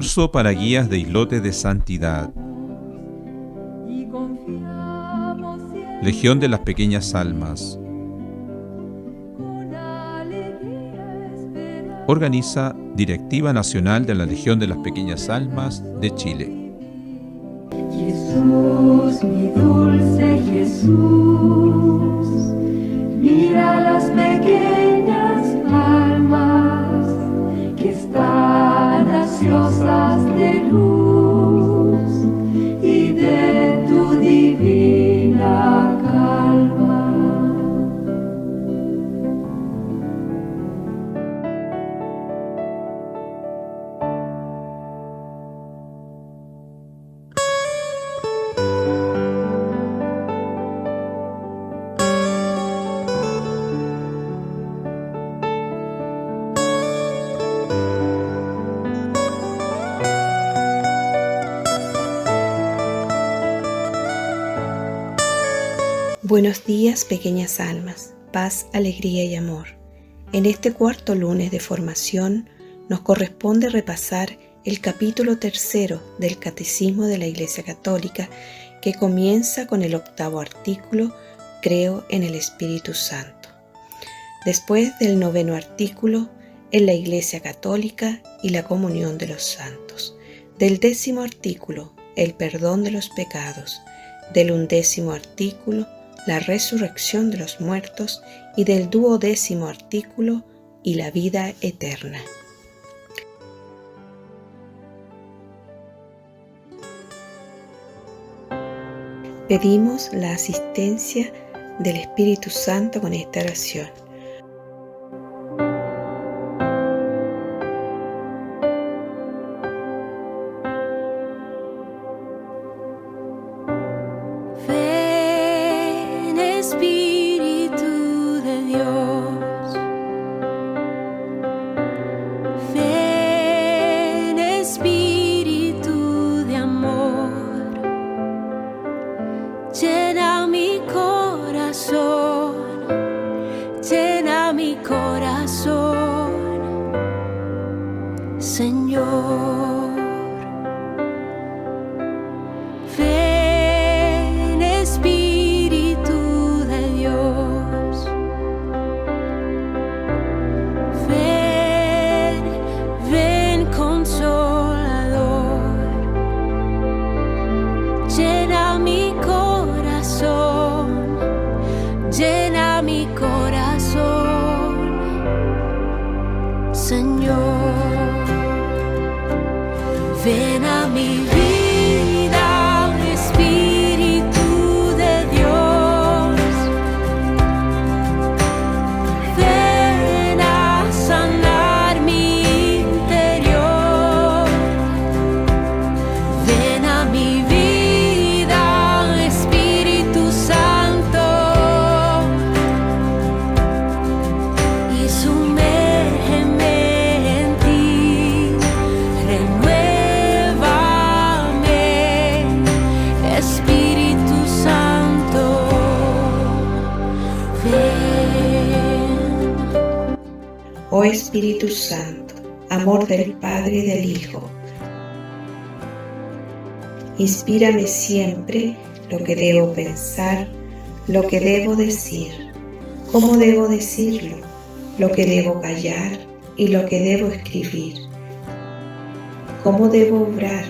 Curso para guías de islotes de santidad. Legión de las Pequeñas Almas. Organiza Directiva Nacional de la Legión de las Pequeñas Almas de Chile. Jesús, mi dulce Jesús, mira las pequeñas almas que están ansiosas de luz y de tu divina calma. Buenos días, pequeñas almas, paz, alegría y amor. En este cuarto lunes de formación nos corresponde repasar el capítulo 3 del Catecismo de la Iglesia Católica, que comienza con el 8º artículo, Creo en el Espíritu Santo. Después del 9º artículo, en la Iglesia Católica y la comunión de los santos. Del 10º artículo, el perdón de los pecados. Del 11º artículo, la resurrección de los muertos, y del 12º artículo, y la vida eterna. Pedimos la asistencia del Espíritu Santo con esta oración. Espíritu de Dios, ven Espíritu de amor, llena mi corazón, Señor. Ven Espíritu de Dios, ven Consolador, llena mi corazón, Señor. Ven a mi vida, Espíritu de Dios, ven a sanar mi interior. Ven a mi vida, Espíritu Santo, y sumérgeme en ti, Espíritu Santo, ven. Oh Espíritu Santo, amor del Padre y del Hijo, inspírame siempre lo que debo pensar, lo que debo decir, cómo debo decirlo, lo que debo callar y lo que debo escribir, cómo debo obrar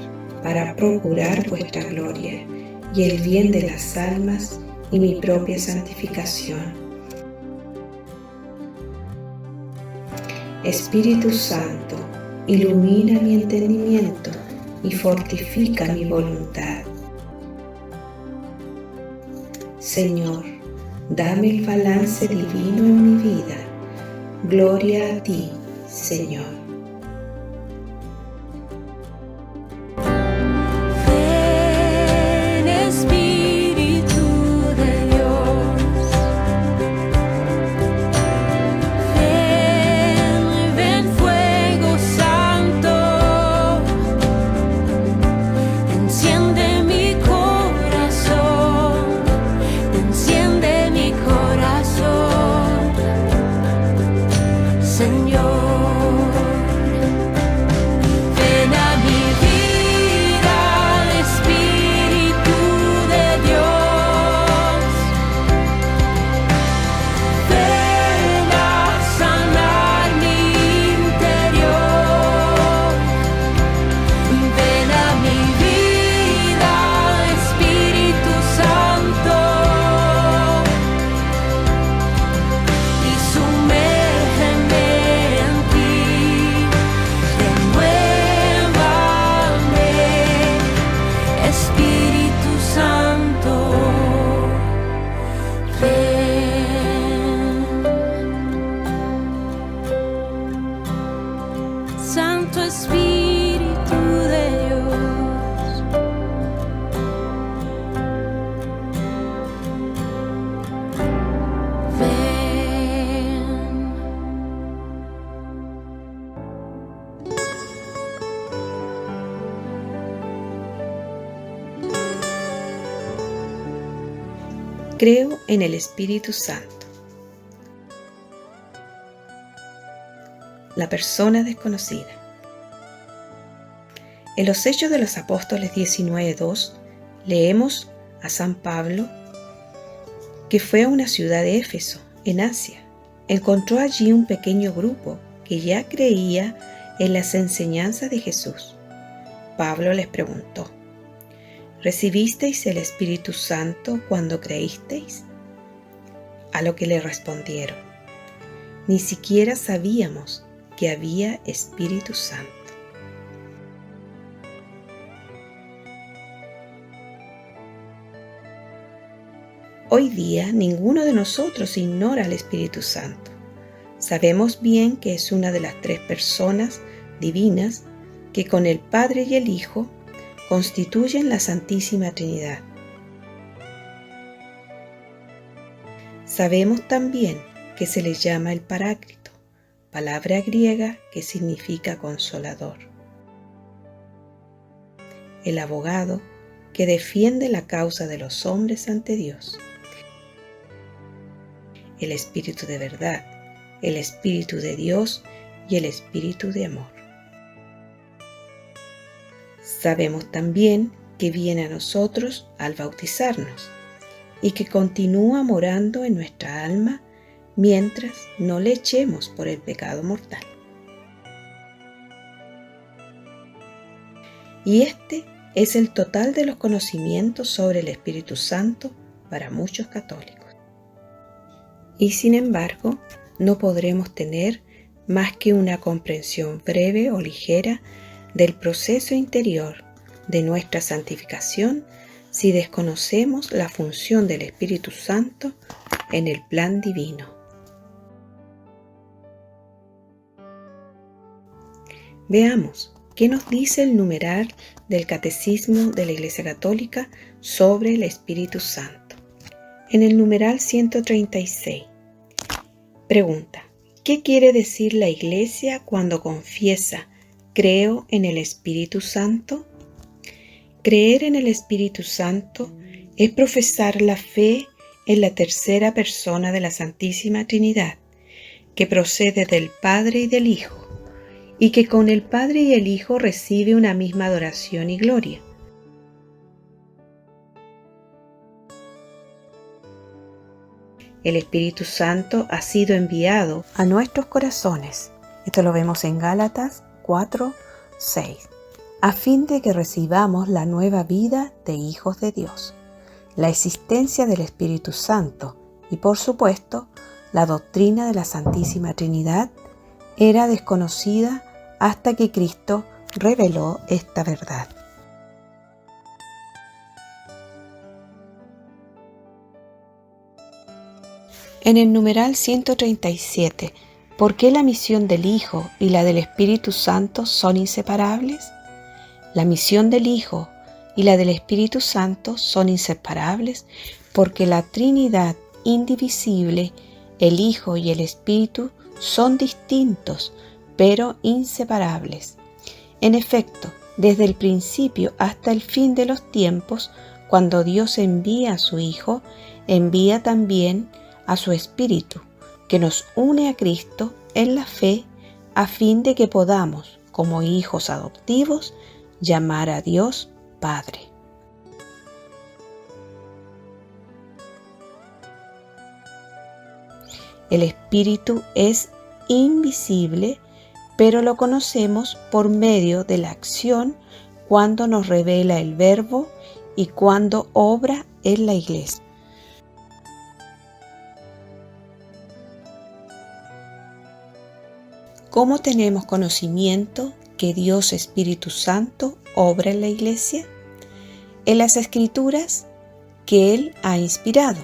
para procurar vuestra gloria y el bien de las almas y mi propia santificación. Espíritu Santo, ilumina mi entendimiento y fortifica mi voluntad. Señor, dame el balance divino en mi vida. Gloria a ti, Señor. Señor. Creo en el Espíritu Santo. La persona desconocida. En los Hechos de los Apóstoles 19:2 leemos a San Pablo que fue a una ciudad de Éfeso, en Asia. Encontró allí un pequeño grupo que ya creía en las enseñanzas de Jesús. Pablo les preguntó: ¿recibisteis el Espíritu Santo cuando creísteis? A lo que le respondieron: ni siquiera sabíamos que había Espíritu Santo. Hoy día ninguno de nosotros ignora al Espíritu Santo. Sabemos bien que es una de las tres personas divinas que con el Padre y el Hijo constituyen la Santísima Trinidad. Sabemos también que se le llama el Paráclito, palabra griega que significa consolador. El abogado que defiende la causa de los hombres ante Dios. El Espíritu de verdad, el Espíritu de Dios y el Espíritu de amor. Sabemos también que viene a nosotros al bautizarnos y que continúa morando en nuestra alma mientras no le echemos por el pecado mortal. Y este es el total de los conocimientos sobre el Espíritu Santo para muchos católicos. Y sin embargo, no podremos tener más que una comprensión breve o ligera del proceso interior de nuestra santificación si desconocemos la función del Espíritu Santo en el plan divino. Veamos qué nos dice el numeral del Catecismo de la Iglesia Católica sobre el Espíritu Santo. En el numeral 136, pregunta: ¿qué quiere decir la Iglesia cuando confiesa creo en el Espíritu Santo? Creer en el Espíritu Santo es profesar la fe en la tercera persona de la Santísima Trinidad, que procede del Padre y del Hijo, y que con el Padre y el Hijo recibe una misma adoración y gloria. El Espíritu Santo ha sido enviado a nuestros corazones. Esto lo vemos en Gálatas 4:6, a fin de que recibamos la nueva vida de hijos de Dios, la existencia del Espíritu Santo y, por supuesto, la doctrina de la Santísima Trinidad era desconocida hasta que Cristo reveló esta verdad. En el numeral 137, ¿por qué la misión del Hijo y la del Espíritu Santo son inseparables? La misión del Hijo y la del Espíritu Santo son inseparables porque la Trinidad indivisible, el Hijo y el Espíritu, son distintos, pero inseparables. En efecto, desde el principio hasta el fin de los tiempos, cuando Dios envía a su Hijo, envía también a su Espíritu, que nos une a Cristo en la fe, a fin de que podamos, como hijos adoptivos, llamar a Dios Padre. El Espíritu es invisible, pero lo conocemos por medio de la acción cuando nos revela el Verbo y cuando obra en la Iglesia. ¿Cómo tenemos conocimiento que Dios Espíritu Santo obra en la Iglesia? En las Escrituras que Él ha inspirado,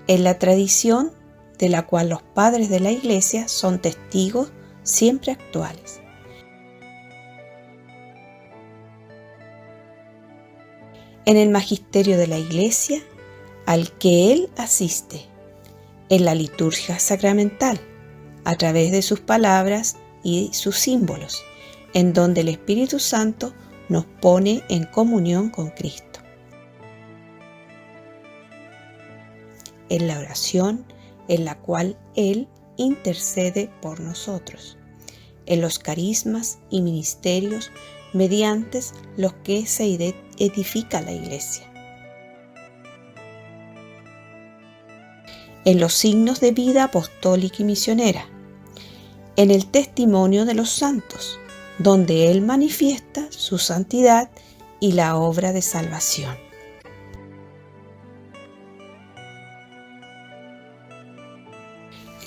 en la tradición de la cual los padres de la Iglesia son testigos siempre actuales. En el magisterio de la Iglesia al que Él asiste, en la liturgia sacramental, a través de sus palabras y sus símbolos, en donde el Espíritu Santo nos pone en comunión con Cristo. en la oración en la cual Él intercede por nosotros, en los carismas y ministerios mediante los que se edifica la Iglesia, en los signos de vida apostólica y misionera, en el testimonio de los santos, donde Él manifiesta su santidad y la obra de salvación.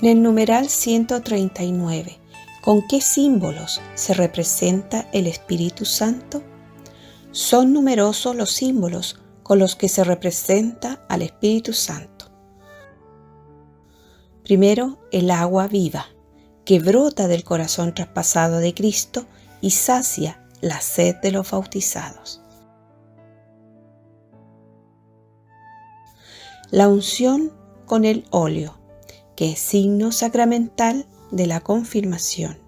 En el numeral 139, ¿con qué símbolos se representa el Espíritu Santo? Son numerosos los símbolos con los que se representa al Espíritu Santo. Primero, el agua viva, que brota del corazón traspasado de Cristo y sacia la sed de los bautizados. La unción con el óleo, que es signo sacramental de la confirmación.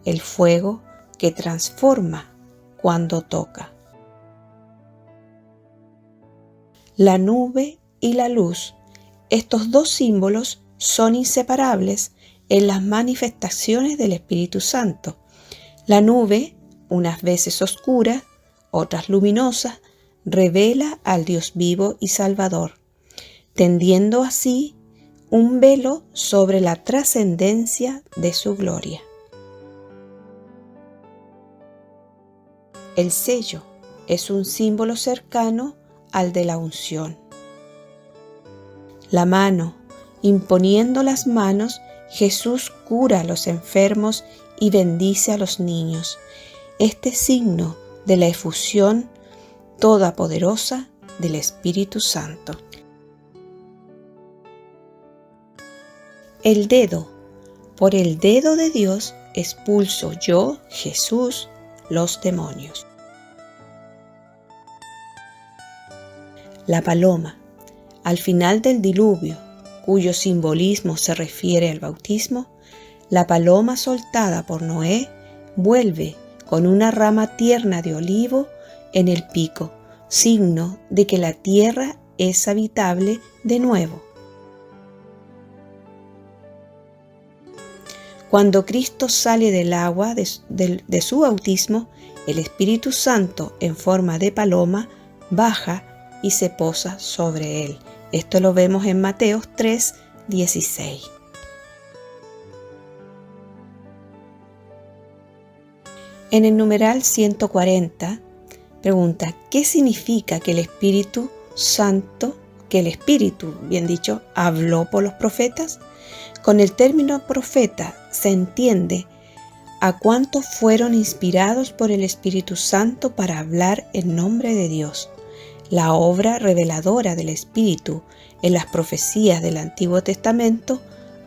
El fuego que transforma cuando toca. La nube y la luz, estos dos símbolos son inseparables en las manifestaciones del Espíritu Santo. La nube, unas veces oscura, otras luminosas, revela al Dios vivo y Salvador, tendiendo así un velo sobre la trascendencia de su gloria. El sello es un símbolo cercano al de la unción. La mano, imponiendo las manos, Jesús cura a los enfermos y bendice a los niños. Este signo de la efusión todopoderosa del Espíritu Santo. El dedo. Por el dedo de Dios expulso yo, Jesús, los demonios. La paloma. Al final del diluvio, cuyo simbolismo se refiere al bautismo, la paloma soltada por Noé vuelve con una rama tierna de olivo en el pico, signo de que la tierra es habitable de nuevo. Cuando Cristo sale del agua de su bautismo, el Espíritu Santo en forma de paloma baja y se posa sobre él. Esto lo vemos en Mateo 3:16. En el numeral 140 pregunta, ¿qué significa que el Espíritu, habló por los profetas? Con el término profeta se entiende a cuántos fueron inspirados por el Espíritu Santo para hablar en nombre de Dios. La obra reveladora del Espíritu en las profecías del Antiguo Testamento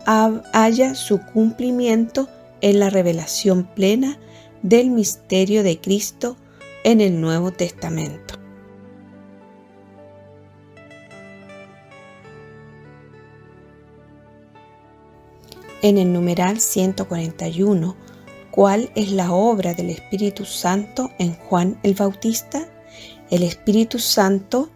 halla su cumplimiento en la revelación plena del misterio de Cristo en el Nuevo Testamento. En el numeral 141, ¿cuál es la obra del Espíritu Santo en Juan el Bautista? El Espíritu Santo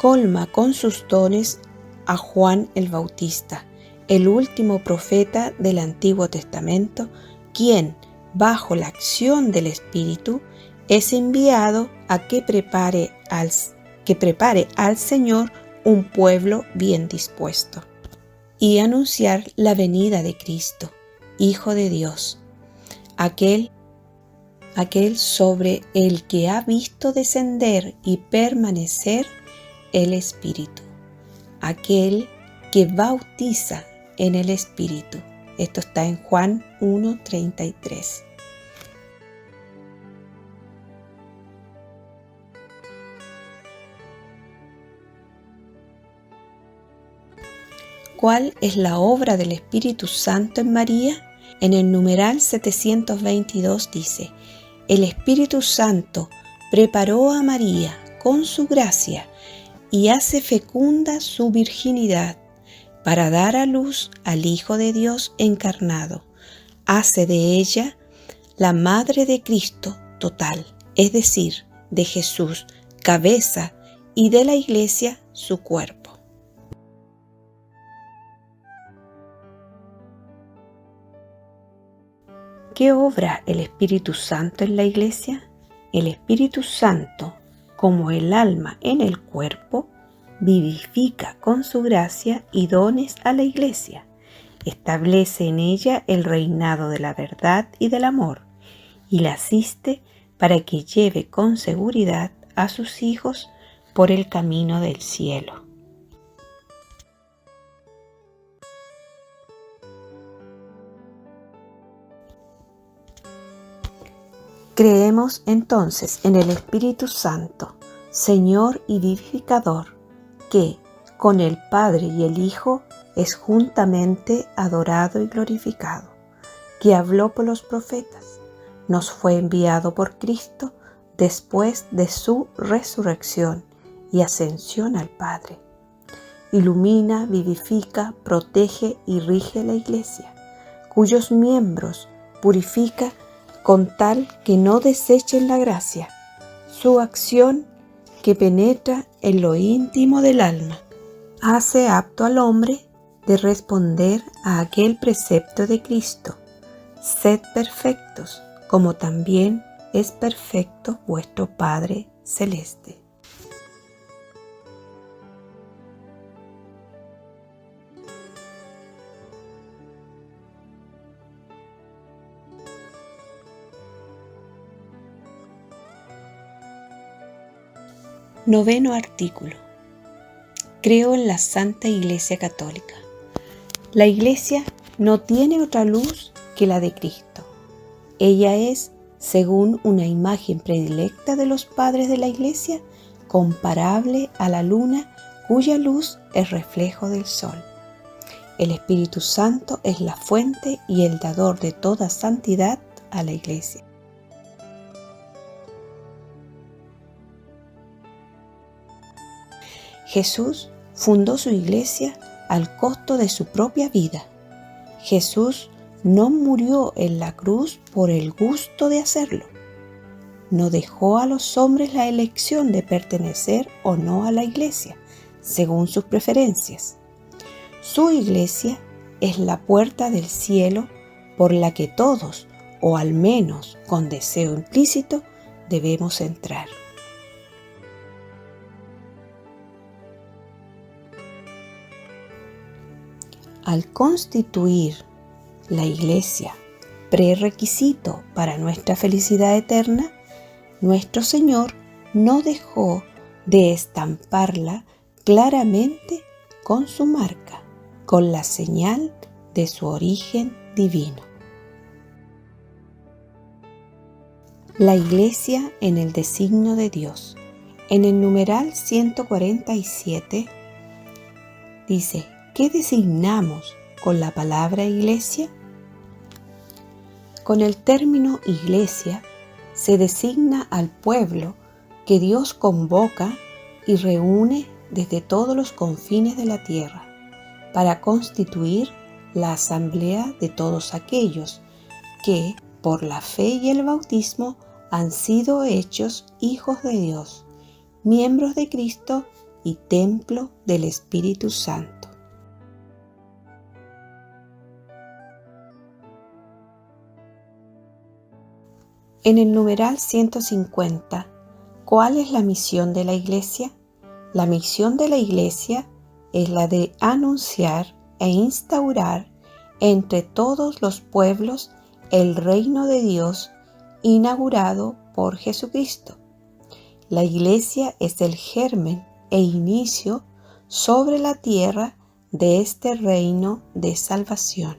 colma con sus dones a Juan el Bautista, el último profeta del Antiguo Testamento, quien, bajo la acción del Espíritu, es enviado a que prepare al Señor un pueblo bien dispuesto, y anunciar la venida de Cristo, Hijo de Dios, aquel sobre el que ha visto descender y permanecer el Espíritu, aquel que bautiza en el Espíritu. Esto está en Juan 1:33. ¿Cuál es la obra del Espíritu Santo en María? En el numeral 722 dice, el Espíritu Santo preparó a María con su gracia y hace fecunda su virginidad para dar a luz al Hijo de Dios encarnado. Hace de ella la Madre de Cristo total, es decir, de Jesús, cabeza y de la Iglesia su cuerpo. ¿Qué obra el Espíritu Santo en la Iglesia? El Espíritu Santo, como el alma en el cuerpo, vivifica con su gracia y dones a la Iglesia, establece en ella el reinado de la verdad y del amor, y la asiste para que lleve con seguridad a sus hijos por el camino del cielo. Creemos entonces en el Espíritu Santo, Señor y vivificador, que, con el Padre y el Hijo, es juntamente adorado y glorificado, que habló por los profetas, nos fue enviado por Cristo después de su resurrección y ascensión al Padre. Ilumina, vivifica, protege y rige la Iglesia, cuyos miembros purifica con tal que no desechen la gracia, su acción que penetra en lo íntimo del alma, hace apto al hombre de responder a aquel precepto de Cristo: sed perfectos, como también es perfecto vuestro Padre Celeste. Noveno artículo. Creo en la Santa Iglesia Católica. La Iglesia no tiene otra luz que la de Cristo. Ella es, según una imagen predilecta de los padres de la Iglesia, comparable a la luna cuya luz es reflejo del sol. El Espíritu Santo es la fuente y el dador de toda santidad a la Iglesia. Jesús fundó su Iglesia al costo de su propia vida. Jesús no murió en la cruz por el gusto de hacerlo. No dejó a los hombres la elección de pertenecer o no a la Iglesia, según sus preferencias. Su Iglesia es la puerta del cielo por la que todos, o al menos con deseo implícito, debemos entrar. Al constituir la Iglesia prerequisito para nuestra felicidad eterna, nuestro Señor no dejó de estamparla claramente con su marca, con la señal de su origen divino. La Iglesia en el designio de Dios. En el numeral 147 dice: ¿qué designamos con la palabra Iglesia? Con el término Iglesia se designa al pueblo que Dios convoca y reúne desde todos los confines de la tierra para constituir la asamblea de todos aquellos que, por la fe y el bautismo, han sido hechos hijos de Dios, miembros de Cristo y templo del Espíritu Santo. En el numeral 150, ¿cuál es la misión de la Iglesia? La misión de la Iglesia es la de anunciar e instaurar entre todos los pueblos el reino de Dios inaugurado por Jesucristo. La Iglesia es el germen e inicio sobre la tierra de este reino de salvación.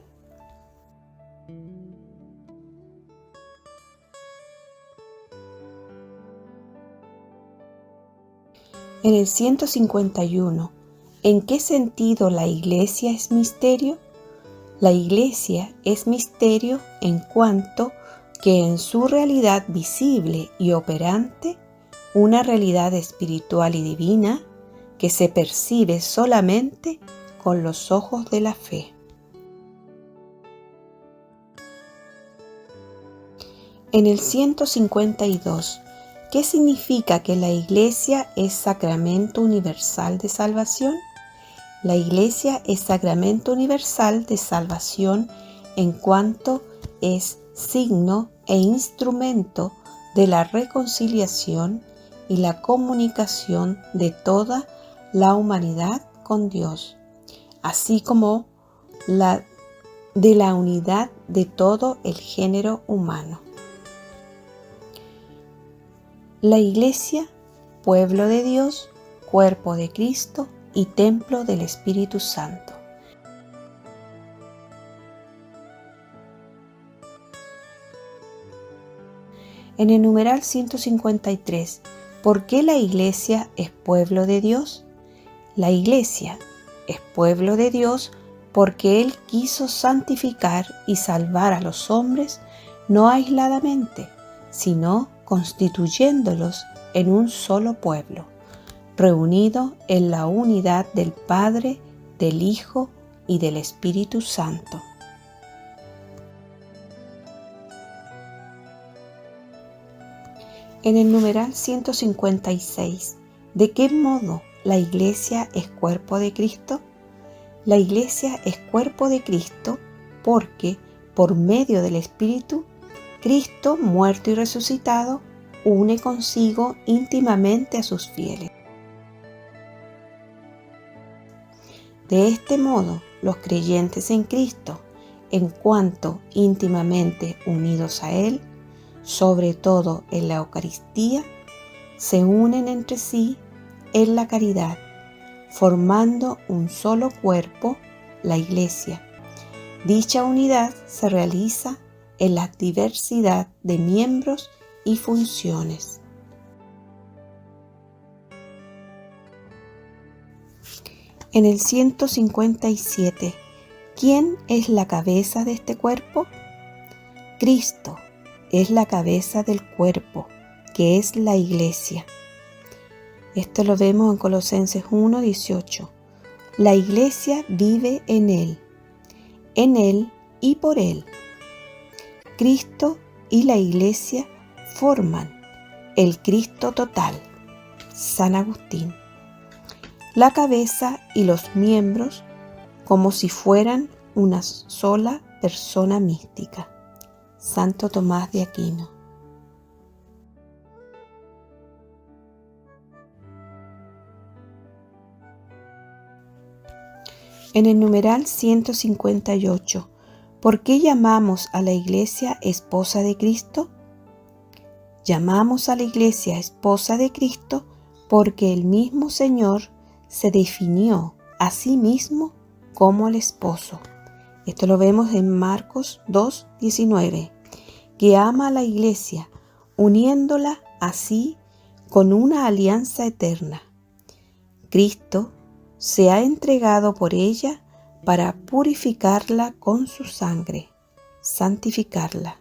En el 151, ¿en qué sentido la Iglesia es misterio? La Iglesia es misterio en cuanto que en su realidad visible y operante, una realidad espiritual y divina que se percibe solamente con los ojos de la fe. En el 152, ¿Qué significa que la Iglesia es sacramento universal de salvación? La Iglesia es sacramento universal de salvación en cuanto es signo e instrumento de la reconciliación y la comunicación de toda la humanidad con Dios, así como de la unidad de todo el género humano. La Iglesia, pueblo de Dios, cuerpo de Cristo y templo del Espíritu Santo. En el numeral 153, ¿por qué la Iglesia es pueblo de Dios? La Iglesia es pueblo de Dios porque Él quiso santificar y salvar a los hombres no aisladamente, sino constituyéndolos en un solo pueblo, reunido en la unidad del Padre, del Hijo y del Espíritu Santo. En el numeral 156, ¿de qué modo la Iglesia es cuerpo de Cristo? La Iglesia es cuerpo de Cristo porque, por medio del Espíritu, Cristo, muerto y resucitado, une consigo íntimamente a sus fieles. De este modo, los creyentes en Cristo, en cuanto íntimamente unidos a Él, sobre todo en la Eucaristía, se unen entre sí en la caridad, formando un solo cuerpo, la Iglesia. Dicha unidad se realiza en la diversidad de miembros y funciones. En el 157, ¿quién es la cabeza de este cuerpo? Cristo es la cabeza del cuerpo, que es la Iglesia. Esto lo vemos en Colosenses 1:18. La Iglesia vive en Él y por Él. Cristo y la Iglesia forman el Cristo total. San Agustín. La cabeza y los miembros como si fueran una sola persona mística. Santo Tomás de Aquino. En el numeral 158, ¿por qué llamamos a la Iglesia esposa de Cristo? Llamamos a la Iglesia esposa de Cristo porque el mismo Señor se definió a sí mismo como el esposo. Esto lo vemos en Marcos 2:19, que ama a la Iglesia, uniéndola así con una alianza eterna. Cristo se ha entregado por ella para purificarla con su sangre, santificarla.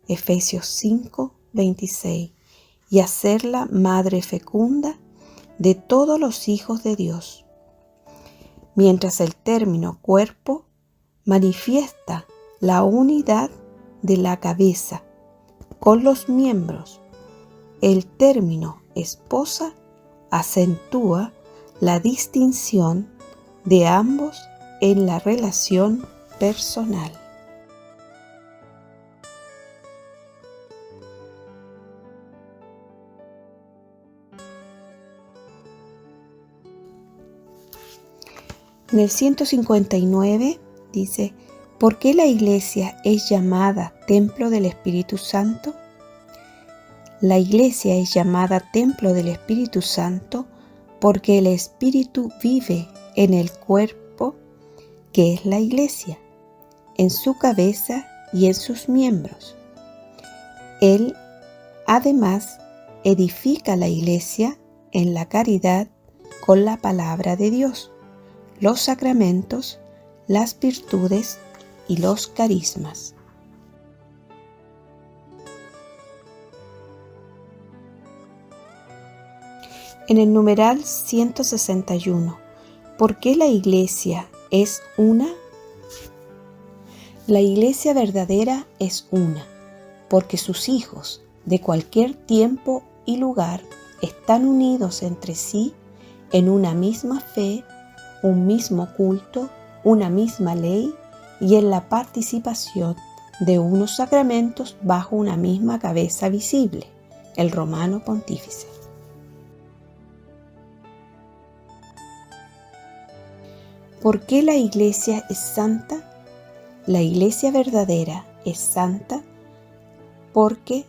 Efesios 5:26, y hacerla madre fecunda de todos los hijos de Dios. Mientras el término cuerpo manifiesta la unidad de la cabeza con los miembros, el término esposa acentúa la distinción de ambos en la relación personal. En el 159 dice, ¿por qué la Iglesia es llamada templo del Espíritu Santo? La Iglesia es llamada templo del Espíritu Santo porque el Espíritu vive en el cuerpo, que es la Iglesia, en su cabeza y en sus miembros. Él, además, edifica la Iglesia en la caridad con la palabra de Dios, los sacramentos, las virtudes y los carismas. En el numeral 161, ¿por qué la Iglesia es una? La Iglesia verdadera es una, porque sus hijos de cualquier tiempo y lugar están unidos entre sí en una misma fe, un mismo culto, una misma ley y en la participación de unos sacramentos bajo una misma cabeza visible, el romano pontífice. ¿Por qué la Iglesia es santa? La Iglesia verdadera es santa porque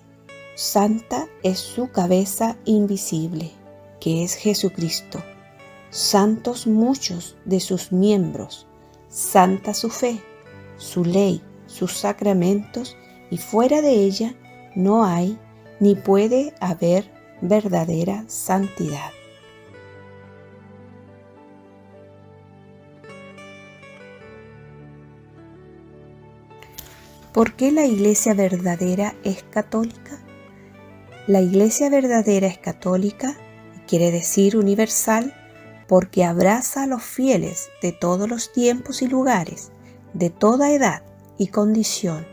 santa es su cabeza invisible, que es Jesucristo. Santos muchos de sus miembros, santa su fe, su ley, sus sacramentos, y fuera de ella no hay ni puede haber verdadera santidad. ¿Por qué la Iglesia verdadera es católica? La Iglesia verdadera es católica, quiere decir universal, porque abraza a los fieles de todos los tiempos y lugares, de toda edad y condición,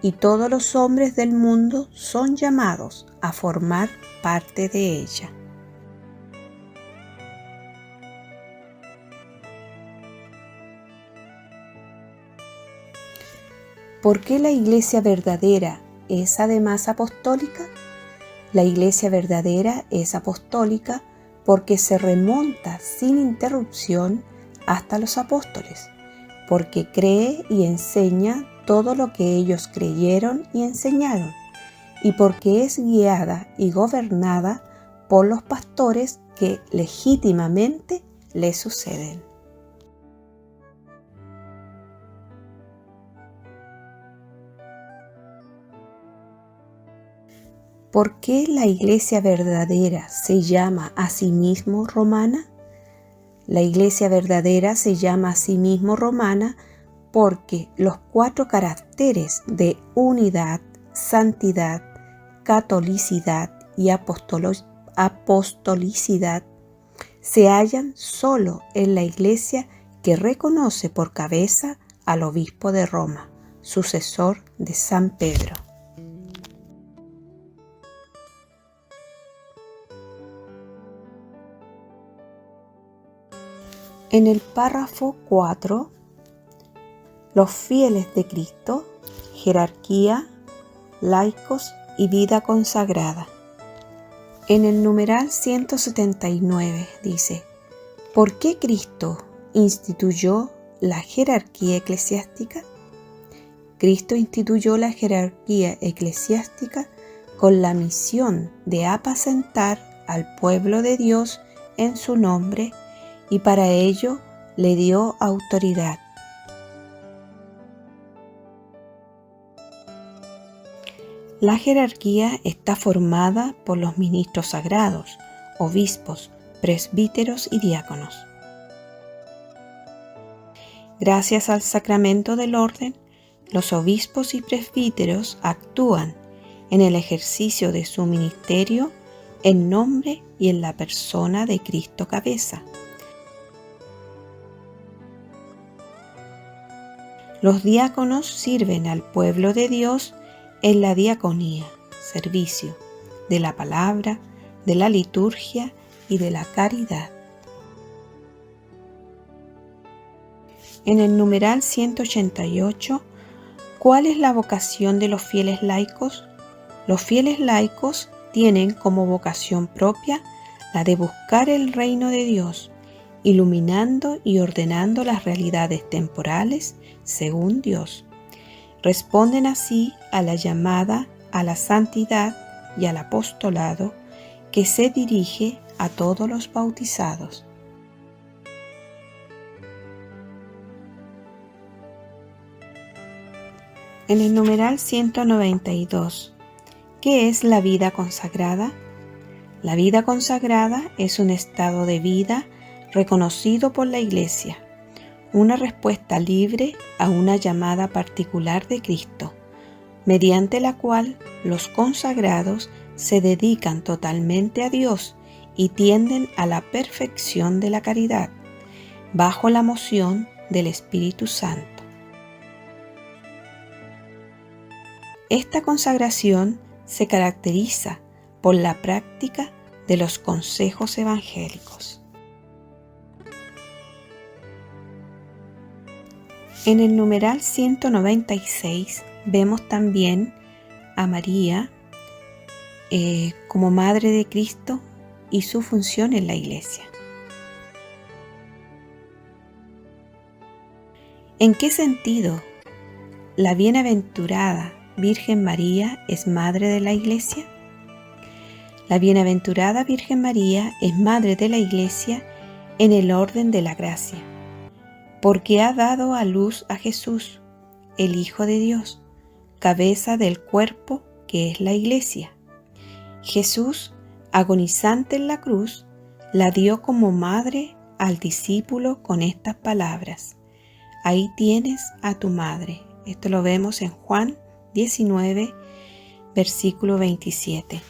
y todos los hombres del mundo son llamados a formar parte de ella. ¿Por qué la Iglesia verdadera es además apostólica? La Iglesia verdadera es apostólica porque se remonta sin interrupción hasta los apóstoles, porque cree y enseña todo lo que ellos creyeron y enseñaron, y porque es guiada y gobernada por los pastores que legítimamente le suceden. ¿Por qué la Iglesia verdadera se llama a sí mismo romana? La Iglesia verdadera se llama a sí mismo romana porque los 4 caracteres de unidad, santidad, catolicidad y apostolicidad se hallan solo en la Iglesia que reconoce por cabeza al obispo de Roma, sucesor de San Pedro. En el párrafo 4, los fieles de Cristo, jerarquía, laicos y vida consagrada. En el numeral 179 dice: ¿por qué Cristo instituyó la jerarquía eclesiástica? Cristo instituyó la jerarquía eclesiástica con la misión de apacentar al pueblo de Dios en su nombre, y para ello le dio autoridad. La jerarquía está formada por los ministros sagrados, obispos, presbíteros y diáconos. Gracias al sacramento del orden, los obispos y presbíteros actúan en el ejercicio de su ministerio en nombre y en la persona de Cristo cabeza. Los diáconos sirven al pueblo de Dios en la diaconía, servicio de la palabra, de la liturgia y de la caridad. En el numeral 188, ¿cuál es la vocación de los fieles laicos? Los fieles laicos tienen como vocación propia la de buscar el reino de Dios, iluminando y ordenando las realidades temporales según Dios. Responden así a la llamada a la santidad y al apostolado que se dirige a todos los bautizados. En el numeral 192, ¿qué es la vida consagrada? La vida consagrada es un estado de vida reconocido por la Iglesia, una respuesta libre a una llamada particular de Cristo, mediante la cual los consagrados se dedican totalmente a Dios y tienden a la perfección de la caridad, bajo la moción del Espíritu Santo. Esta consagración se caracteriza por la práctica de los consejos evangélicos. En el numeral 196 vemos también a María como Madre de Cristo y su función en la Iglesia. ¿En qué sentido la bienaventurada Virgen María es Madre de la Iglesia? La bienaventurada Virgen María es Madre de la Iglesia en el orden de la gracia, porque ha dado a luz a Jesús, el Hijo de Dios, cabeza del cuerpo que es la Iglesia. Jesús, agonizante en la cruz, la dio como madre al discípulo con estas palabras: ahí tienes a tu madre. Esto lo vemos en Juan 19, versículo 27.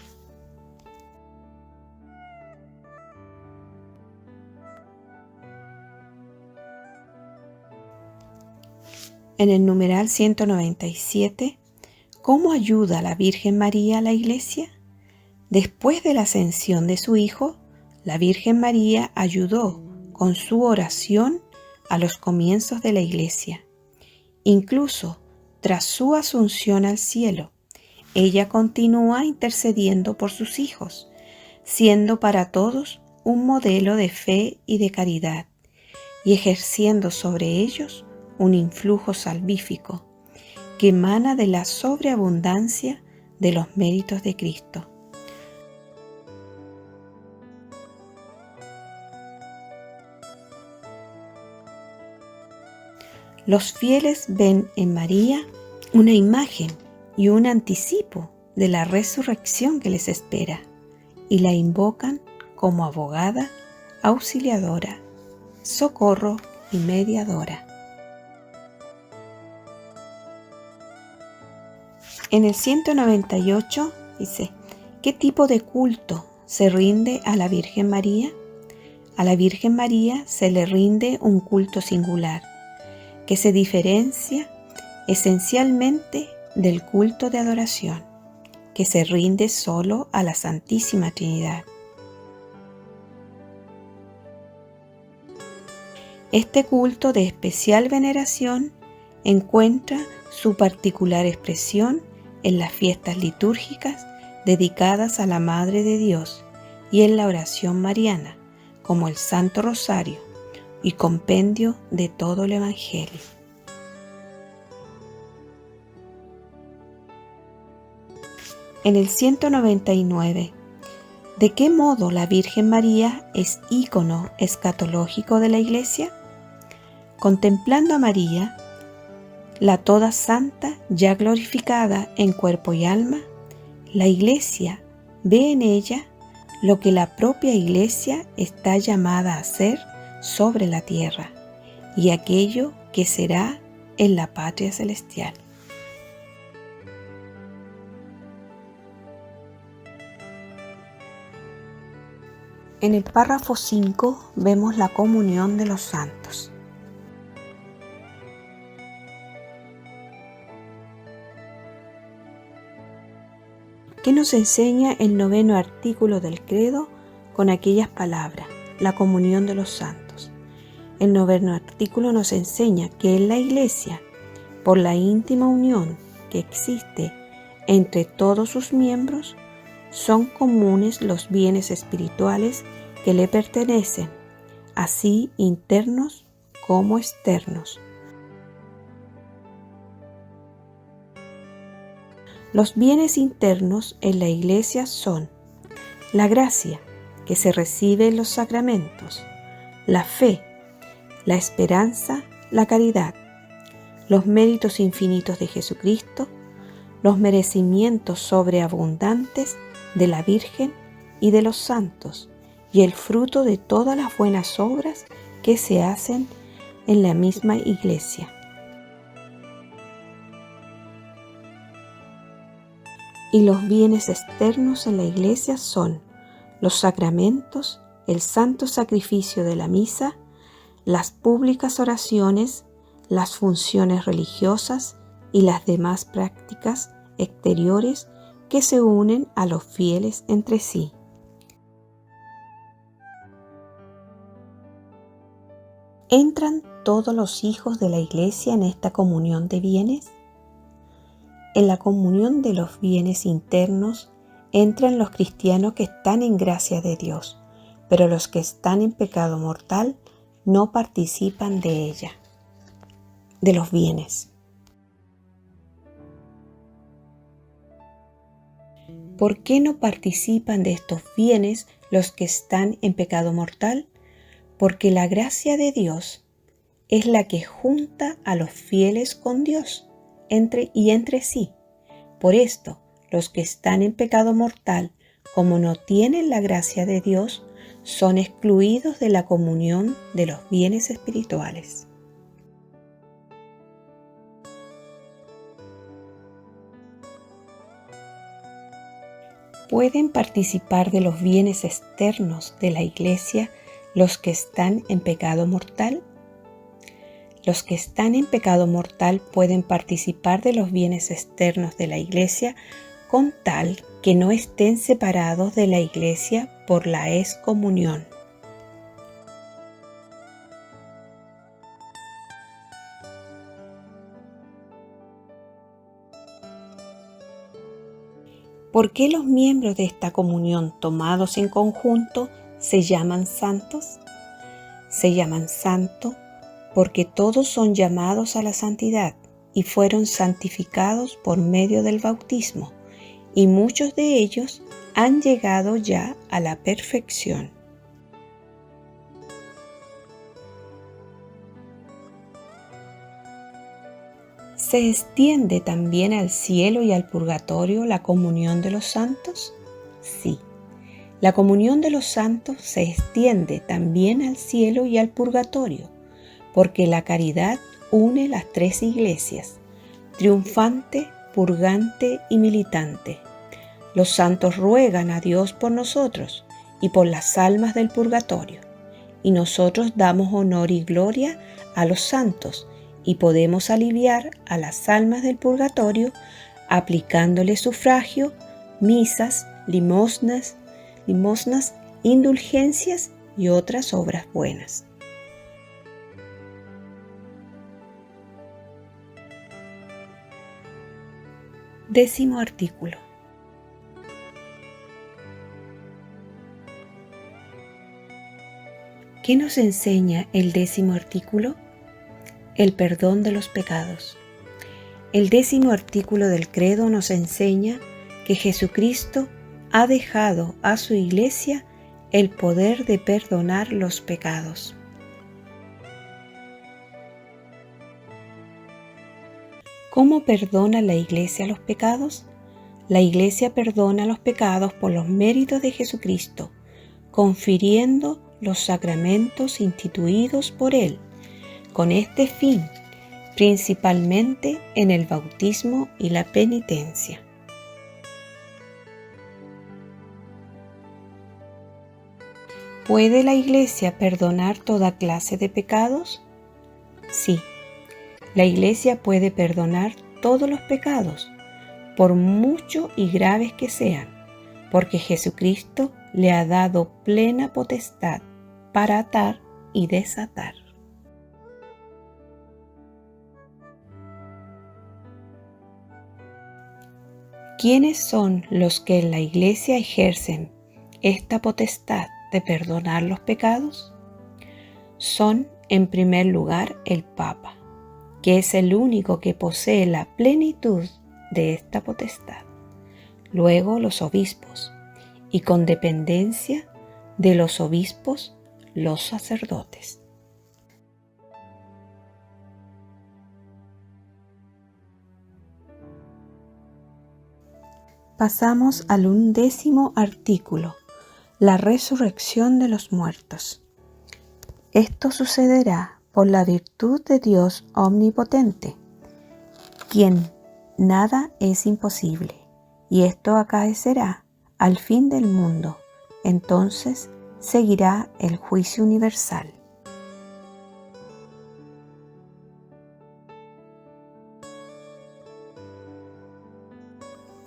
En el numeral 197, ¿cómo ayuda la Virgen María a la Iglesia? Después de la ascensión de su Hijo, la Virgen María ayudó con su oración a los comienzos de la Iglesia. Incluso tras su asunción al cielo, ella continúa intercediendo por sus hijos, siendo para todos un modelo de fe y de caridad, y ejerciendo sobre ellos un influjo salvífico que emana de la sobreabundancia de los méritos de Cristo. Los fieles ven en María una imagen y un anticipo de la resurrección que les espera y la invocan como abogada, auxiliadora, socorro y mediadora. En el 198 dice: ¿qué tipo de culto se rinde a la Virgen María? A la Virgen María se le rinde un culto singular, que se diferencia esencialmente del culto de adoración, que se rinde solo a la Santísima Trinidad. Este culto de especial veneración encuentra su particular expresión en las fiestas litúrgicas dedicadas a la Madre de Dios y en la oración mariana, como el Santo Rosario y compendio de todo el Evangelio. En el 199, ¿de qué modo la Virgen María es ícono escatológico de la Iglesia? Contemplando a María, la toda santa, ya glorificada en cuerpo y alma, la Iglesia ve en ella lo que la propia Iglesia está llamada a hacer sobre la tierra y aquello que será en la patria celestial. En el párrafo 5 vemos la comunión de los santos. ¿Qué nos enseña el 9º artículo del credo con aquellas palabras? La comunión de los santos. El 9º artículo nos enseña que en la Iglesia, por la íntima unión que existe entre todos sus miembros, son comunes los bienes espirituales que le pertenecen, así internos como externos. Los bienes internos en la Iglesia son la gracia, que se recibe en los sacramentos, la fe, la esperanza, la caridad, los méritos infinitos de Jesucristo, los merecimientos sobreabundantes de la Virgen y de los santos, y el fruto de todas las buenas obras que se hacen en la misma Iglesia. Y los bienes externos en la Iglesia son los sacramentos, el santo sacrificio de la misa, las públicas oraciones, las funciones religiosas y las demás prácticas exteriores que se unen a los fieles entre sí. ¿Entran todos los hijos de la Iglesia en esta comunión de bienes? En la comunión de los bienes internos entran los cristianos que están en gracia de Dios, pero los que están en pecado mortal no participan de ella, de los bienes. ¿Por qué no participan de estos bienes los que están en pecado mortal? Porque la gracia de Dios es la que junta a los fieles con Dios entre sí. Por esto, los que están en pecado mortal, como no tienen la gracia de Dios, son excluidos de la comunión de los bienes espirituales. ¿Pueden participar de los bienes externos de la Iglesia los que están en pecado mortal? Los que están en pecado mortal pueden participar de los bienes externos de la Iglesia con tal que no estén separados de la Iglesia por la excomunión. ¿Por qué los miembros de esta comunión tomados en conjunto se llaman santos? Se llaman santos porque todos son llamados a la santidad y fueron santificados por medio del bautismo, y muchos de ellos han llegado ya a la perfección. ¿Se extiende también al cielo y al purgatorio la comunión de los santos? Sí. La comunión de los santos se extiende también al cielo y al purgatorio, porque la caridad une las tres iglesias, triunfante, purgante y militante. Los santos ruegan a Dios por nosotros y por las almas del purgatorio, y nosotros damos honor y gloria a los santos y podemos aliviar a las almas del purgatorio aplicándole sufragio, misas, limosnas, indulgencias y otras obras buenas. Décimo artículo. ¿Qué nos enseña el décimo artículo? El perdón de los pecados. El décimo artículo del credo nos enseña que Jesucristo ha dejado a su Iglesia el poder de perdonar los pecados. ¿Cómo perdona la Iglesia los pecados? La Iglesia perdona los pecados por los méritos de Jesucristo, confiriendo los sacramentos instituidos por Él, con este fin, principalmente en el bautismo y la penitencia. ¿Puede la Iglesia perdonar toda clase de pecados? Sí, la Iglesia puede perdonar todos los pecados, por mucho y graves que sean, porque Jesucristo le ha dado plena potestad para atar y desatar. ¿Quiénes son los que en la Iglesia ejercen esta potestad de perdonar los pecados? Son, en primer lugar, el Papa, que es el único que posee la plenitud de esta potestad. Luego los obispos, y con dependencia de los obispos, los sacerdotes. Pasamos al 11º artículo, la resurrección de los muertos. Esto sucederá por la virtud de Dios omnipotente, quien nada es imposible, y esto acaecerá al fin del mundo. Entonces seguirá el juicio universal.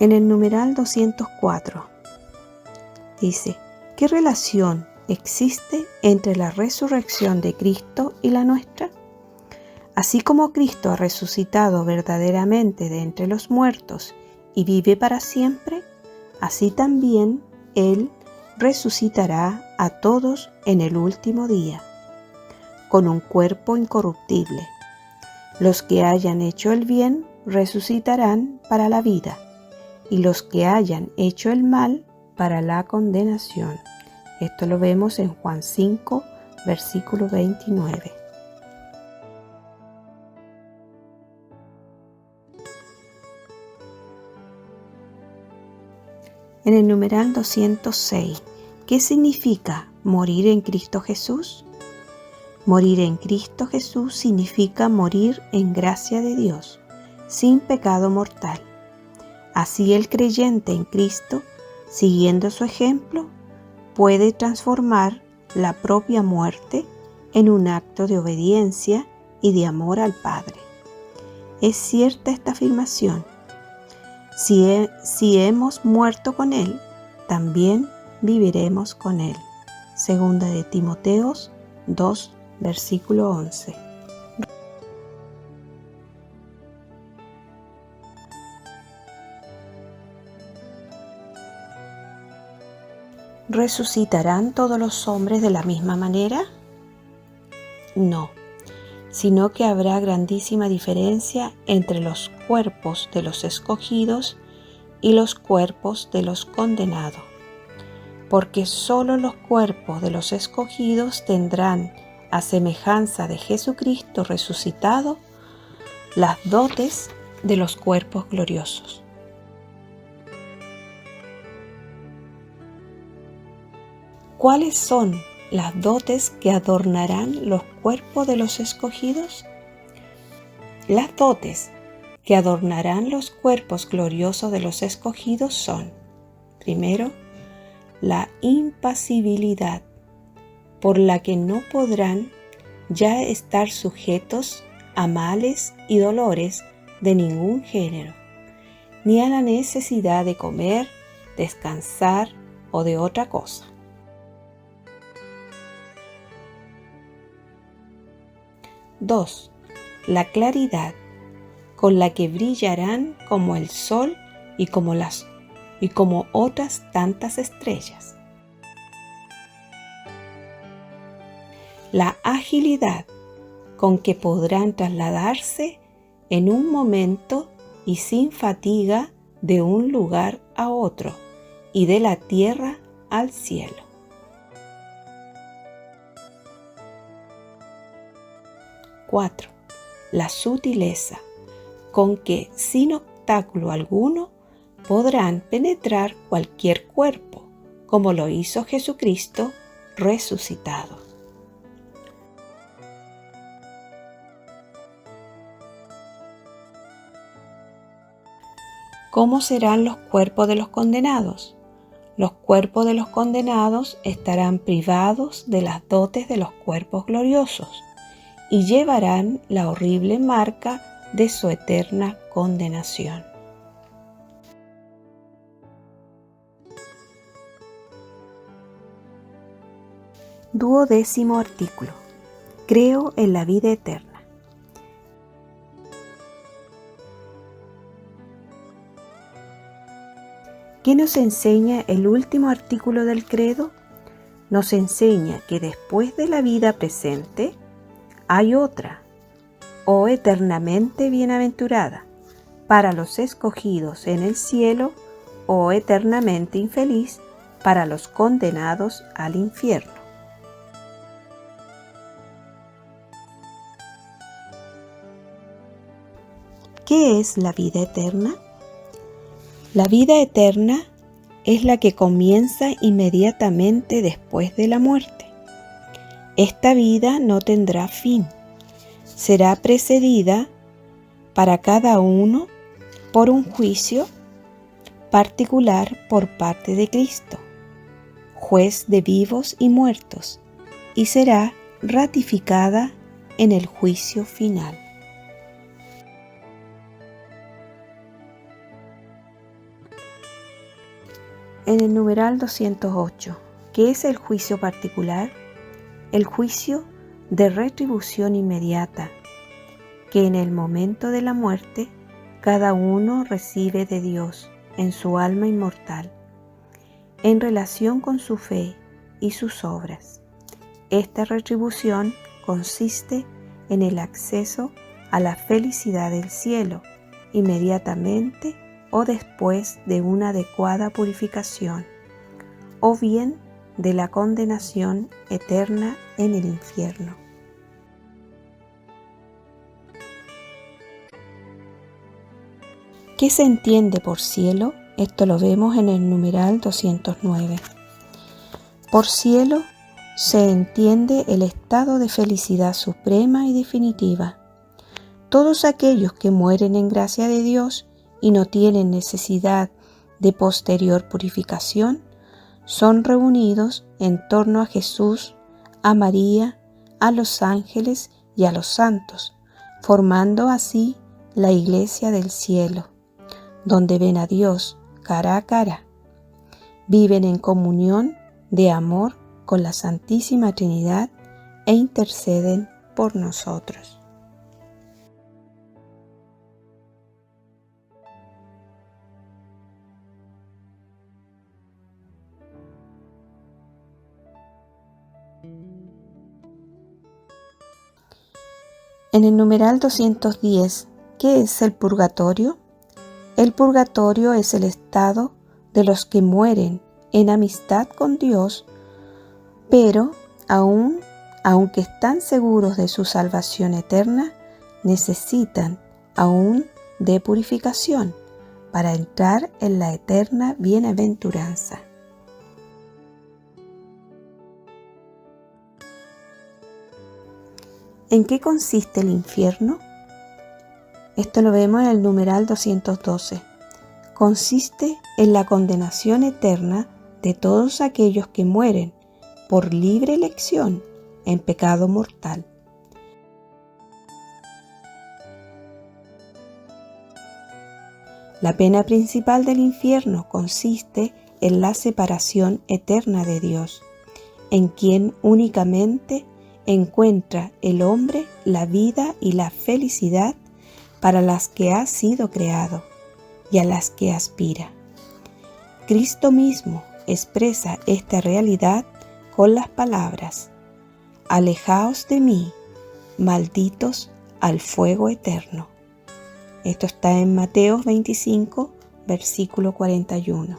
En el numeral 204 dice: ¿qué relación existe entre la resurrección de Cristo y la nuestra? Así como Cristo ha resucitado verdaderamente de entre los muertos y vive para siempre, así también Él resucitará a todos en el último día, con un cuerpo incorruptible. Los que hayan hecho el bien resucitarán para la vida, y los que hayan hecho el mal para la condenación. Esto lo vemos en Juan 5, versículo 29. En el numeral 206, ¿qué significa morir en Cristo Jesús? Morir en Cristo Jesús significa morir en gracia de Dios, sin pecado mortal. Así el creyente en Cristo, siguiendo su ejemplo, puede transformar la propia muerte en un acto de obediencia y de amor al Padre. Es cierta esta afirmación. Si hemos muerto con Él, también viviremos con Él. Segunda de Timoteo 2, versículo 11. ¿Resucitarán todos los hombres de la misma manera? No, sino que habrá grandísima diferencia entre los cuerpos de los escogidos y los cuerpos de los condenados, porque sólo los cuerpos de los escogidos tendrán, a semejanza de Jesucristo resucitado, las dotes de los cuerpos gloriosos. ¿Cuáles son las dotes que adornarán los cuerpos de los escogidos? Las dotes que adornarán los cuerpos gloriosos de los escogidos son, primero, la impasibilidad, por la que no podrán ya estar sujetos a males y dolores de ningún género, ni a la necesidad de comer, descansar o de otra cosa. 2. La claridad, con la que brillarán como el sol y como otras tantas estrellas. La agilidad, con que podrán trasladarse en un momento y sin fatiga de un lugar a otro y de la tierra al cielo. 4. La sutileza, con que sin obstáculo alguno podrán penetrar cualquier cuerpo, como lo hizo Jesucristo resucitado. ¿Cómo serán los cuerpos de los condenados? Los cuerpos de los condenados estarán privados de las dotes de los cuerpos gloriosos y llevarán la horrible marca de su eterna condenación. Duodécimo artículo. Creo en la vida eterna. ¿Qué nos enseña el último artículo del credo? Nos enseña que después de la vida presente hay otra, o eternamente bienaventurada, para los escogidos en el cielo, o eternamente infeliz para los condenados al infierno. ¿Qué es la vida eterna? La vida eterna es la que comienza inmediatamente después de la muerte. Esta vida no tendrá fin. Será precedida para cada uno por un juicio particular por parte de Cristo, juez de vivos y muertos, y será ratificada en el juicio final. En el numeral 208, ¿qué es el juicio particular? El juicio de retribución inmediata, que en el momento de la muerte cada uno recibe de Dios en su alma inmortal, en relación con su fe y sus obras. Esta retribución consiste en el acceso a la felicidad del cielo, inmediatamente o después de una adecuada purificación, o bien de la condenación eterna en el infierno. ¿Qué se entiende por cielo? Esto lo vemos en el numeral 209. Por cielo se entiende el estado de felicidad suprema y definitiva. Todos aquellos que mueren en gracia de Dios y no tienen necesidad de posterior purificación, son reunidos en torno a Jesús, a María, a los ángeles y a los santos, formando así la iglesia del cielo, donde ven a Dios cara a cara. Viven en comunión de amor con la Santísima Trinidad e interceden por nosotros. En el numeral 210, ¿qué es el purgatorio? El purgatorio es el estado de los que mueren en amistad con Dios, pero aunque están seguros de su salvación eterna, necesitan aún de purificación para entrar en la eterna bienaventuranza. ¿En qué consiste el infierno? Esto lo vemos en el numeral 212. Consiste en la condenación eterna de todos aquellos que mueren por libre elección en pecado mortal. La pena principal del infierno consiste en la separación eterna de Dios, en quien únicamente encuentra el hombre la vida y la felicidad para las que ha sido creado y a las que aspira. Cristo mismo expresa esta realidad con las palabras: «Alejaos de mí, malditos al fuego eterno». Esto está en Mateo 25, versículo 41.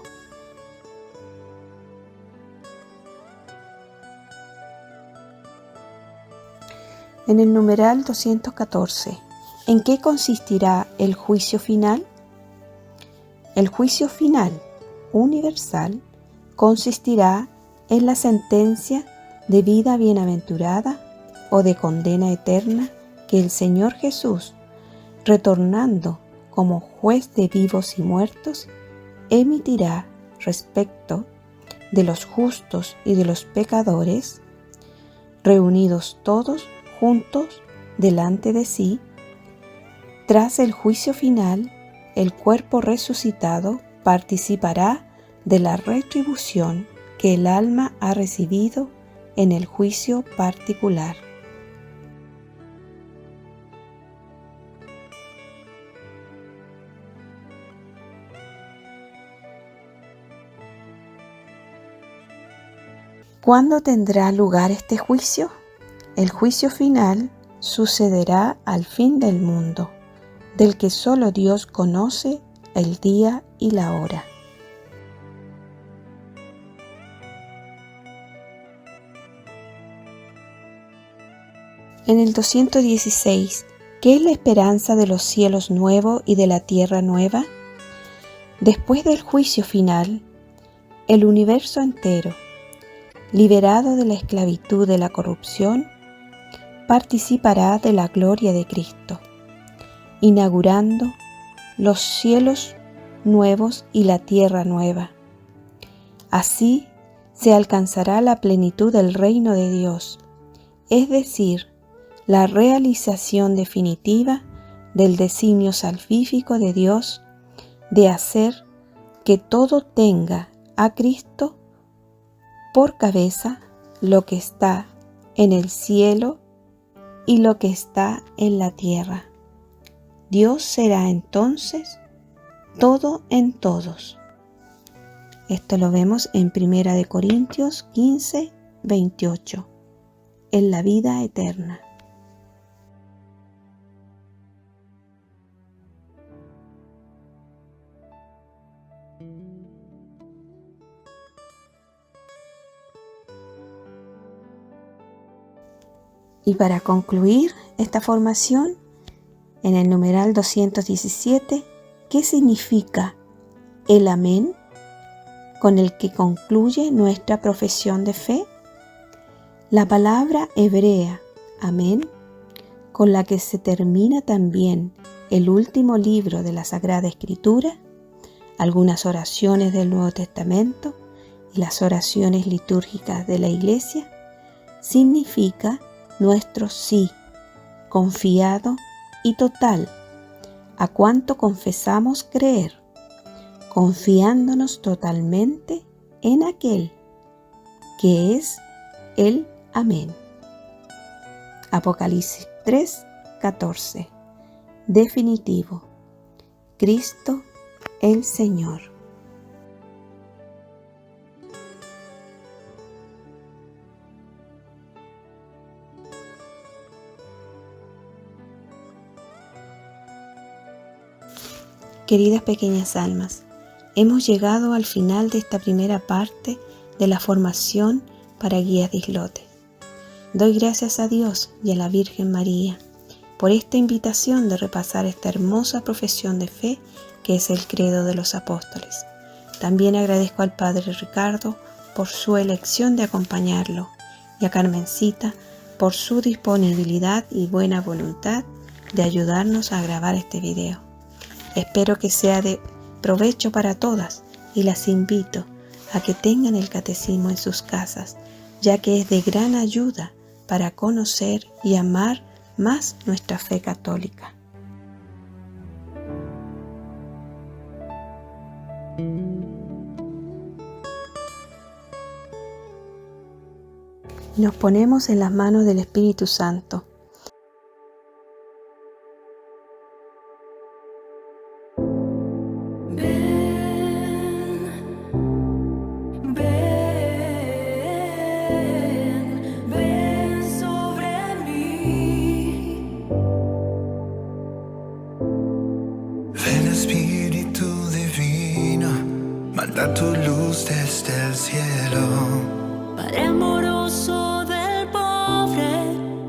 En el numeral 214, ¿en qué consistirá el juicio final? El juicio final universal consistirá en la sentencia de vida bienaventurada o de condena eterna que el Señor Jesús, retornando como juez de vivos y muertos, emitirá respecto de los justos y de los pecadores, reunidos todos juntos delante de sí. Tras el juicio final, el cuerpo resucitado participará de la retribución que el alma ha recibido en el juicio particular. ¿Cuándo tendrá lugar este juicio? El juicio final sucederá al fin del mundo, del que solo Dios conoce el día y la hora. En el 216, ¿qué es la esperanza de los cielos nuevos y de la tierra nueva? Después del juicio final, el universo entero, liberado de la esclavitud de la corrupción, participará de la gloria de Cristo, inaugurando los cielos nuevos y la tierra nueva. Así se alcanzará la plenitud del reino de Dios, es decir, la realización definitiva del designio salvífico de Dios de hacer que todo tenga a Cristo por cabeza lo que está en el cielo y lo que está en la tierra. Dios será entonces todo en todos. Esto lo vemos en 1 Corintios 15, 28, en la vida eterna. Y para concluir esta formación, en el numeral 217, ¿qué significa el amén con el que concluye nuestra profesión de fe? La palabra hebrea amén, con la que se termina también el último libro de la Sagrada Escritura, algunas oraciones del Nuevo Testamento y las oraciones litúrgicas de la Iglesia, significa nuestro sí, confiado y total, a cuanto confesamos creer, confiándonos totalmente en aquel que es el amén. Apocalipsis 3:14. Definitivo. Cristo el Señor. Queridas pequeñas almas, hemos llegado al final de esta primera parte de la formación para guías de islotes. Doy gracias a Dios y a la Virgen María por esta invitación de repasar esta hermosa profesión de fe que es el credo de los apóstoles. También agradezco al Padre Ricardo por su elección de acompañarlo y a Carmencita por su disponibilidad y buena voluntad de ayudarnos a grabar este video. Espero que sea de provecho para todas y las invito a que tengan el catecismo en sus casas, ya que es de gran ayuda para conocer y amar más nuestra fe católica. Nos ponemos en las manos del Espíritu Santo. Manda tu luz desde el cielo. Padre amoroso del pobre,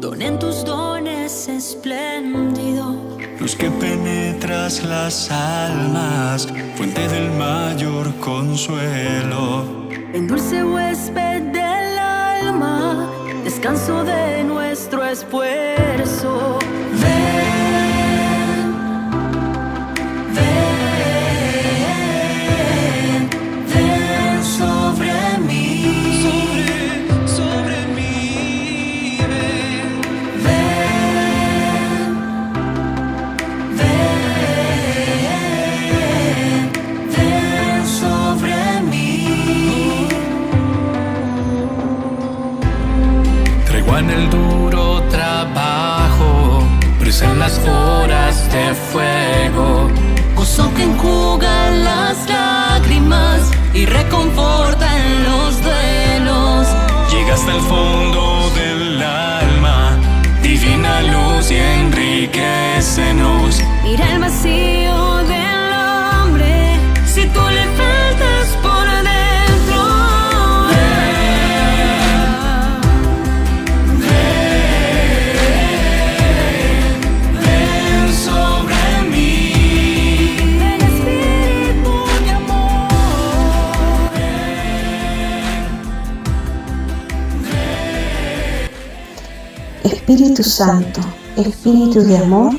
don en tus dones espléndido. Luz que penetras las almas, fuente del mayor consuelo. En dulce huésped del alma, descanso de nuestro esfuerzo. En el duro trabajo, brisa en las horas de fuego, Gozo que enjuga las lágrimas y reconforta en los duelos. llega hasta el fondo del alma, divina luz y enriquecenos. Mira el vacío del hombre, si tú le faltas por dentro. Espíritu Santo, Espíritu de amor,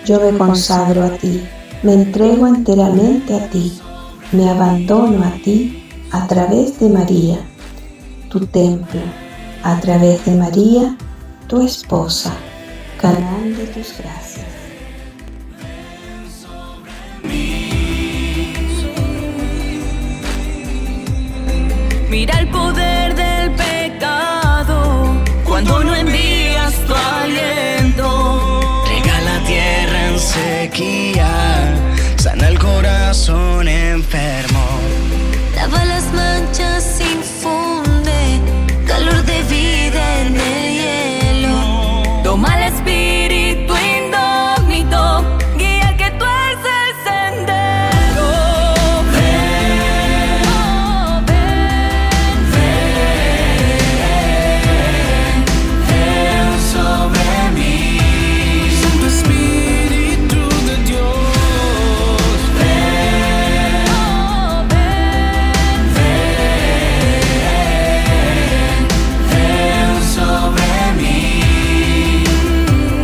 yo me consagro a ti, me entrego enteramente a ti, me abandono a ti a través de María, tu templo, a través de María, tu esposa, canal de tus gracias. Mira el poder del pecado cuando no envías tu aliento. Regala tierra en sequía, sana el corazón enfermo. Lava las manchas, infunde calor de vida en el hielo. Toma el espíritu indómito, guía que tú es el sendero. Ven, oh, ven, Ven sobre mí, Santo Espíritu de Dios. ven, oh, ven, Ven sobre mí,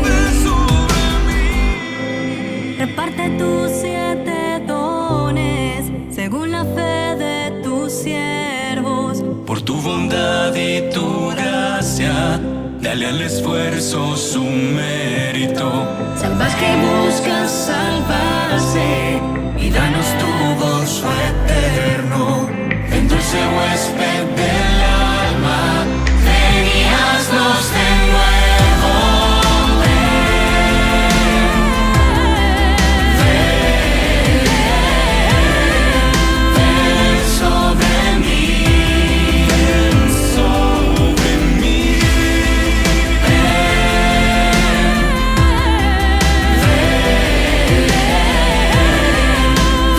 ven sobre mí. reparte tus 7 dones según la fe de tus siervos. Por tu bondad y tu gracia, dale al esfuerzo su mérito. Salvaje busca salvarse Y danos tu gozo eterno, en dulce huésped del alma, ven y haznos de nuevo. Ven sobre mí, ven sobre mí.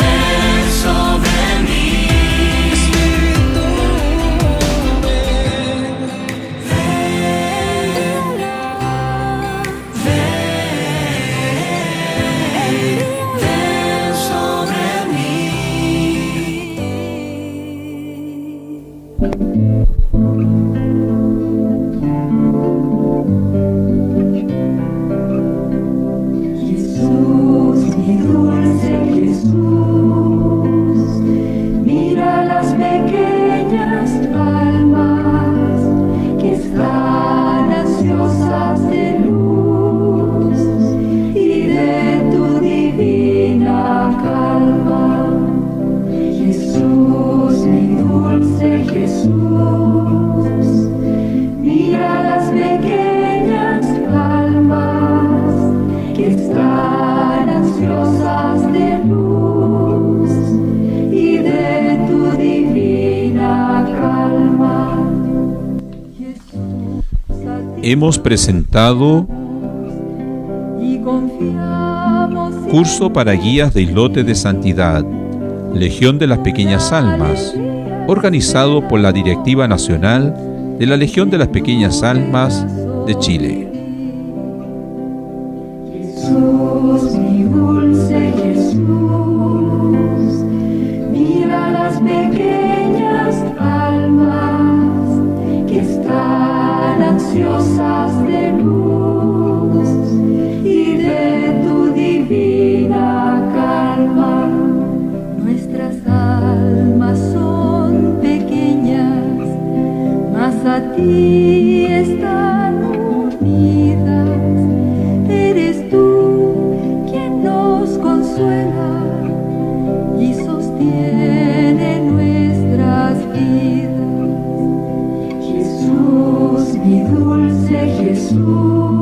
Ven sobre mí, Espíritu, ven sobre Jesús, mi dulce Jesús, mira las pequeñas almas que están ansiosas de luz y de tu divina calma. Jesús, mi dulce Jesús, mira las pequeñas almas que están ansiosas de luz y de tu divina calma. Jesús, a ti Hemos presentado y confiamos en Curso para Guías de Islote de Santidad, Legión de las Pequeñas Almas, organizado por la Directiva Nacional de la Legión de las Pequeñas Almas de Chile. Jesús, mi dulce Jesús, mira las pequeñas almas que están ansiosas de luz y de tu divina calma. Nuestras almas son pequeñas, mas a ti están unidas. Eres tú quien nos consuela y sostiene nuestras vidas. Jesús, mi dulce Jesús,